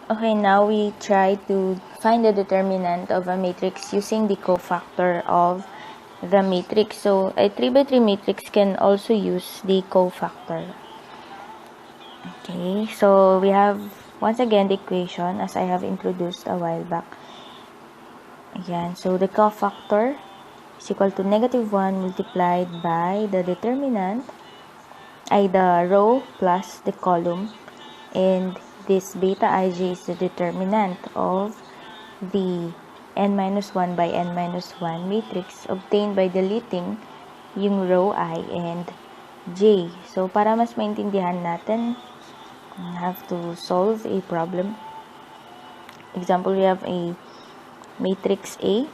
Okay, now we try to find the determinant of a matrix using the cofactor of the matrix. So, a 3x3 matrix can also use the cofactor. Okay, so we have once again the equation as I have introduced a while back. Again, so the cofactor is equal to -1 multiplied by the determinant, ay the row plus the column, and this beta ij is the determinant of the n-1 by n-1 matrix obtained by deleting yung row I and j. So, para mas maintindihan natin, we have to solve a problem. Example, we have a matrix A.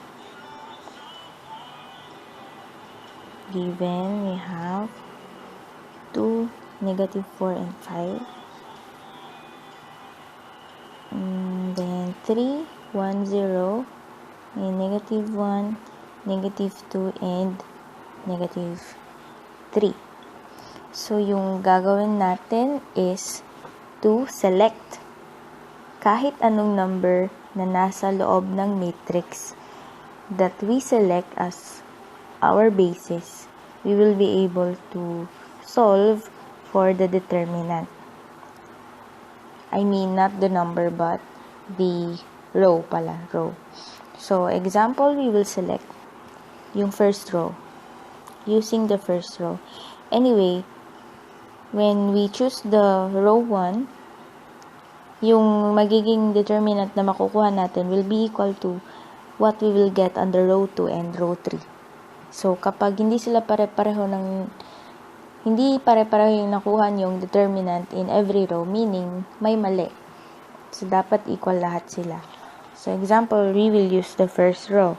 Given, we have 2, -4, and 5. And then 3, 1, 0, and -1, -2, and -3. So, yung gagawin natin is to select kahit anong number na nasa loob ng matrix that we select as our basis. We will be able to solve for the determinant. I mean, not the number, but the row pala, row. So, example, we will select yung first row, using the first row. Anyway, when we choose the row 1, yung magiging determinant na makukuha natin will be equal to what we will get under row 2 and row 3. So, kapag hindi sila pare-pareho hindi pare-pareho yung nakuha yung determinant in every row, meaning may mali. So, dapat equal lahat sila. So, example, we will use the first row.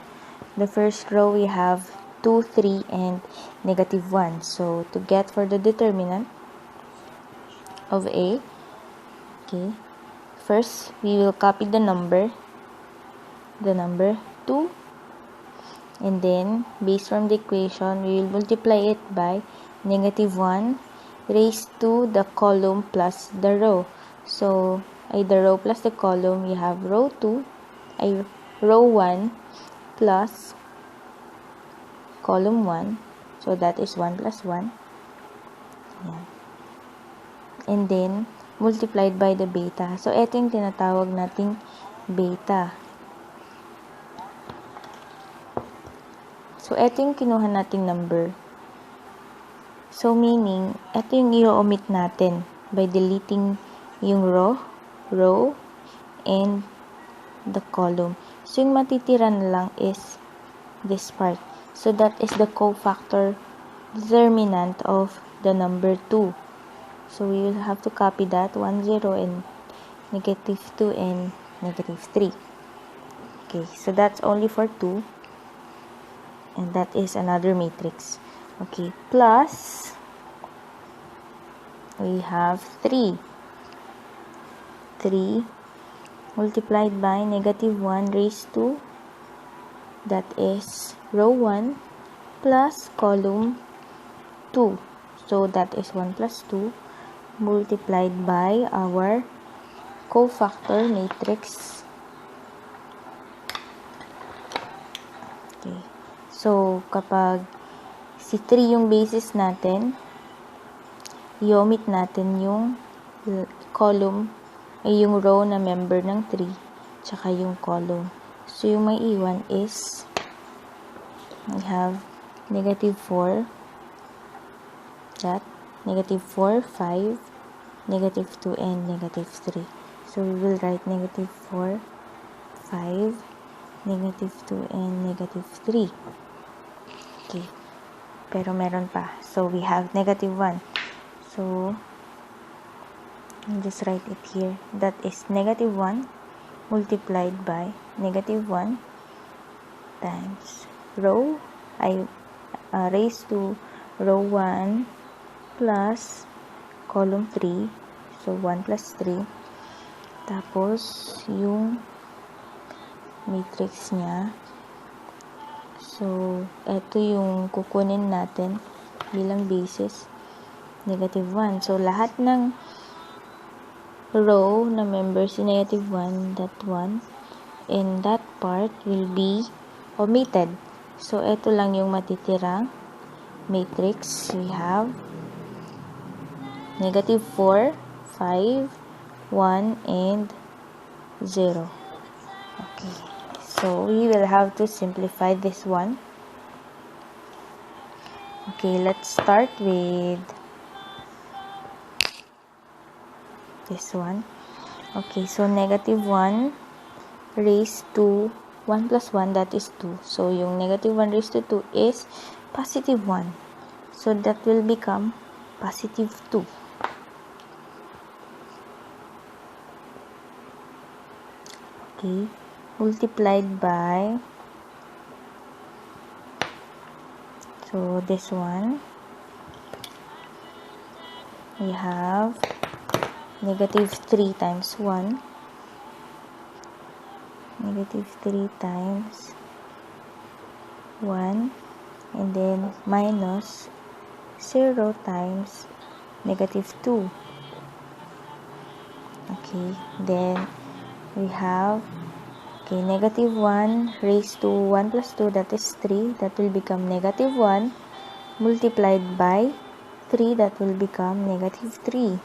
The first row, we have 2, 3, and -1. So, to get for the determinant of A, okay, first, we will copy the number 2, and then, based from the equation, we will multiply it by -1 raised to the column plus the row. So, the row plus the column, you have row 2, row 1 plus column 1. So, that is 1 plus 1. Ayan. And then, multiplied by the beta. So, ito yung tinatawag nating beta. So, ito yung kinuha nating number. So, meaning, ito yung i-omit natin by deleting yung row, and the column. So, yung matitira na lang is this part. So, that is the cofactor determinant of the number 2. So, we will have to copy that 1, 0, and -2, and -3. Okay, so that's only for 2. And that is another matrix. Okay, plus, we have 3. 3 multiplied by -1 raised to, that is row 1 plus column 2. So, that is 1 plus 2 multiplied by our cofactor matrix. Okay. So, kapag si 3 yung basis natin, i-omit natin yung column, yung row na member ng 3, tsaka yung column. So, yung may iwan is, we have -4, that, -4, 5, -2, and -3. So, we will write -4, 5, -2, and -3. Okay. Pero meron pa. So, we have -1. So, I'll just write it here. That is -1 multiplied by -1 times row, raised to row 1 plus column 3. So, 1 plus 3. Tapos, yung matrix niya. So, ito yung kukunin natin bilang basis, -1. So, lahat ng row na member si negative 1, that one, and that part will be omitted. So, ito lang yung matitirang matrix. We have negative 4, 5, 1, and 0. Okay. So, we will have to simplify this one. Okay, let's start with this one. Okay, so negative 1 raised to 1 plus 1, that is 2. So, yung negative 1 raised to 2 is positive 1. So, that will become positive 2. Okay, multiplied by, so this one, we have negative 3 times 1, negative 3 times 1, and then minus 0 times negative 2. Okay, then we have, okay, negative 1 raised to 1 plus 2, that is 3, that will become negative 1, multiplied by 3, that will become negative 3,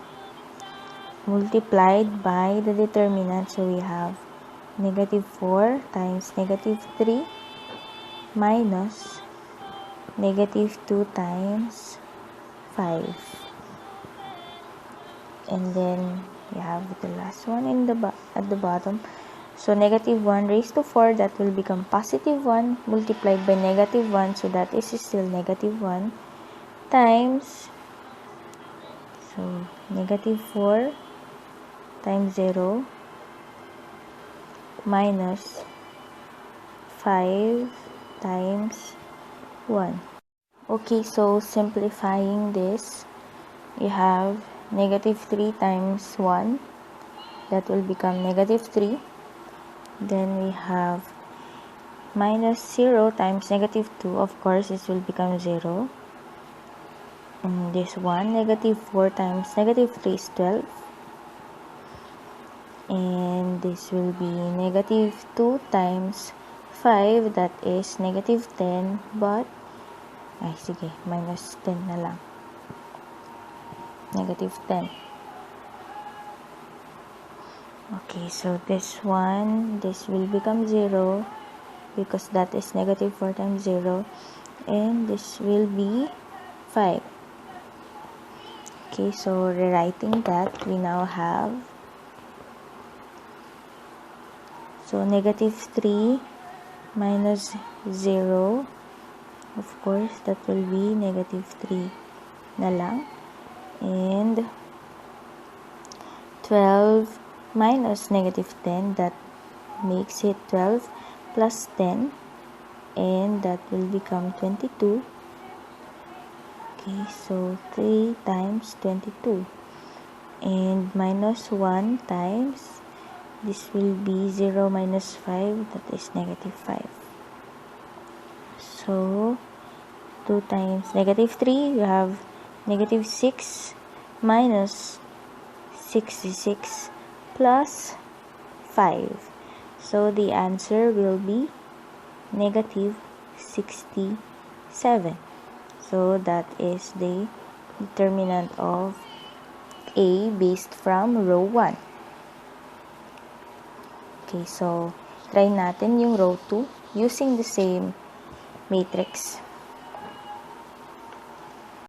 multiplied by the determinant, so we have negative 4 times negative 3 minus negative 2 times 5. And then we have the last one in at the bottom. So, negative 1 raised to 4, that will become positive 1, multiplied by negative 1, so that is still negative 1, times, so, negative 4 times 0 minus 5 times 1. Okay, so simplifying this, you have negative 3 times 1, that will become negative 3. Then we have minus 0 times negative 2, of course, this will become 0. And this one, negative 4 times negative 3 is 12. And this will be negative 2 times 5, that is negative 10, but, ay, sige, minus 10 na lang. Negative 10. Okay, so this one, this will become 0, because that is negative 4 times 0, and this will be 5. Okay, so rewriting that, we now have, so negative 3 minus 0, of course, that will be negative 3 na lang, and 12 minus negative 10, that makes it 12 plus 10, and that will become 22. Okay, so 3 times 22, and minus 1 times, this will be 0 minus 5, that is negative 5. So, 2 times negative 3, you have negative 6 minus 66 plus 5. So, the answer will be negative 67. So, that is the determinant of A based from row 1. Okay, so, try natin yung row 2 using the same matrix.